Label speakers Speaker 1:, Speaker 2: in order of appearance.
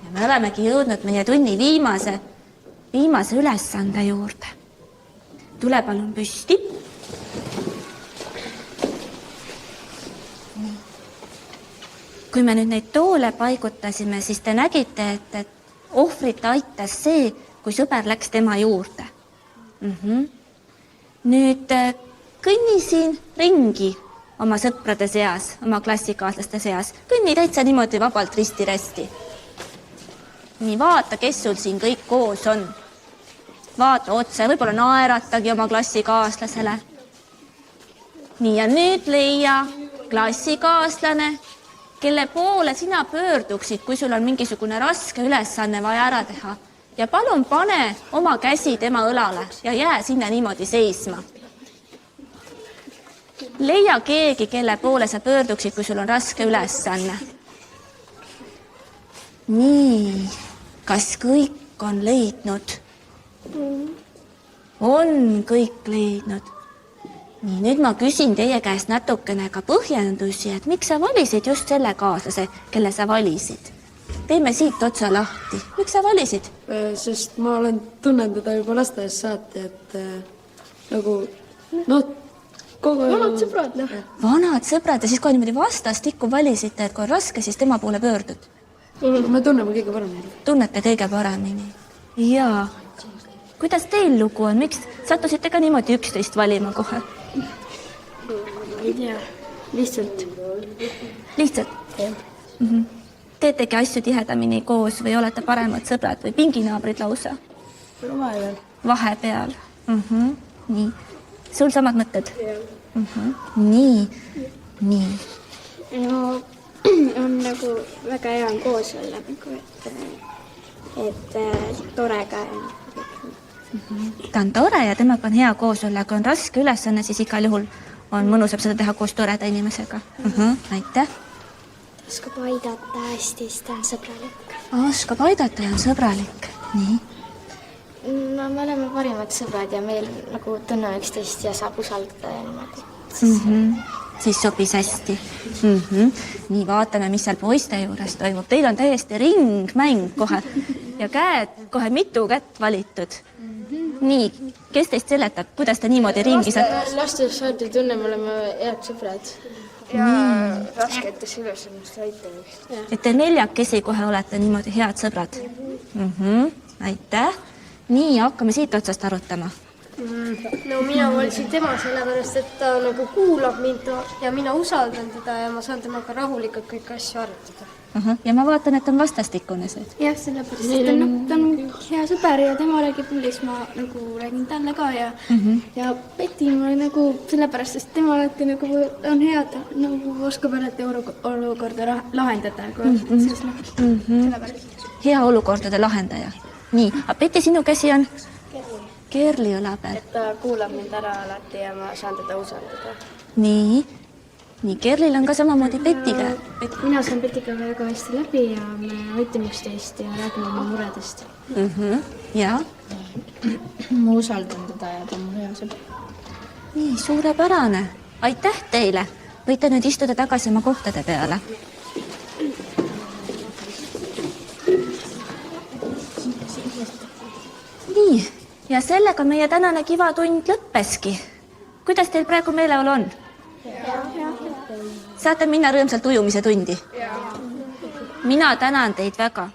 Speaker 1: Ja me olemegi jõudnud meie tunni viimase ülesande juurde. Tule palun püsti. Kui me nüüd neid toole paigutasime, siis te nägite, et ohvrit aitas see, kui sõber läks tema juurde. Nüüd kõnni siin ringi oma sõprade seas, oma klassikaaslaste seas. Kõnni täitsa niimoodi vabalt risti-resti. Nii vaata, kes sul siin kõik koos on. Vaata otsa ja võib-olla naeratagi oma klassikaaslasele. Nii ja nüüd leia klassikaaslane, kelle poole sina pöörduksid, kui sul on mingisugune raske ülesanne vaja ära teha. Ja palun pane oma käsi tema õlale ja jää sinna niimoodi seisma. Leia keegi, kelle poole sa pöörduksid, kui sul on raske ülesanne. Nii, kas kõik on leidnud? On kõik leidnud. Nii, nüüd ma küsin teie käest natukene ka põhjendusi, et miks sa valisid just selle kaaslase, kelle sa valisid? Teeme siit otsa lahti. Miks sa valisid?
Speaker 2: Sest ma olen tunnen teda juba lasteaiast saati, et nagu, vanad sõbrad.
Speaker 1: Vanad sõbrad ja siis kui niimoodi vastastikku valisite, et kui on raske, siis tema poole pöördud.
Speaker 2: Me tunneme kõige paremini.
Speaker 1: Tunnete kõige paremini. Jaa. Kuidas teil lugu on? Miks sattusite ka niimoodi 11 valima kohe?
Speaker 2: Ei tea. Lihtsalt.
Speaker 1: Lihtsalt? Jah. Teetegi asju tihedamini koos või olete paremad sõbrad või pinginaabrid lausa?
Speaker 2: Vahepeal.
Speaker 1: Vahepeal. Nii. Sul samad mõtted?
Speaker 2: Jah.
Speaker 1: Nii.
Speaker 3: No, on nagu väga hea on koos olla, et tore ka.
Speaker 1: Ta on tore ja temaga on hea koos olla. Kui on raske ülesanne, siis igal juhul on mõnusab seda teha koos toreda inimesega. Aitäh.
Speaker 3: Oskab aidata hästi, sest ta on sõbralik.
Speaker 1: Oskab aidata ja on sõbralik. Nii.
Speaker 3: No me oleme parimad sõbrad ja meil nagu tunneme üksteist ja saab usaldada ja niimoodi.
Speaker 1: Siis sobis hästi. Nii, vaatame, mis seal poiste juures toimub. Teil on täiesti ringmäng kohe ja käed, kohe mitu kätt valitud. Nii, kes teist seletab, kuidas te niimoodi ringi saate?
Speaker 2: Lastes saati tunne, me oleme head sõbrad.
Speaker 3: Ja rasketes ülesannust aitamist.
Speaker 1: Et te neljakesi kohe olete niimoodi head sõbrad. Aitäh. Nii, hakkame siit otsast arutama.
Speaker 4: No mina valisin tema sellepärast, et ta nagu kuulab mind ja mina usaldan teda ja ma saan temaga rahulikult kõik asju arutada.
Speaker 1: Ja ma vaatan, et on vastastikune see.
Speaker 5: Jah, sellepärast, et ta on hea sõber ja tema räägib mulle, siis ma nagu räägin talle ka ja Peti mulle nagu sellepärast, sest tema alati nagu on hea, ta nagu oskab alati olukorda lahendada.
Speaker 1: Hea olukordade lahendaja. Nii, aga Peti, sinu käsi on? Kerli õla peal.
Speaker 3: Et ta kuulab mind ära alati ja ma saan teda usaldada.
Speaker 1: Nii, Kerlil on ka samamoodi Petiga.
Speaker 5: Mina saan Petiga väga hästi läbi ja me aitame üksteist ja räägime oma muredest.
Speaker 1: Ja?
Speaker 5: Ma usaldan teda ja ta on hea sõber.
Speaker 1: Nii, suurepärane. Aitäh teile. Võite nüüd istuda tagasi oma kohtade peale. Nii, ja sellega meie tänane kivatund lõppeski. Kuidas teil praegu meeleolu on? Saate minna rõõmsalt ujumise tundi? Mina tänan teid väga.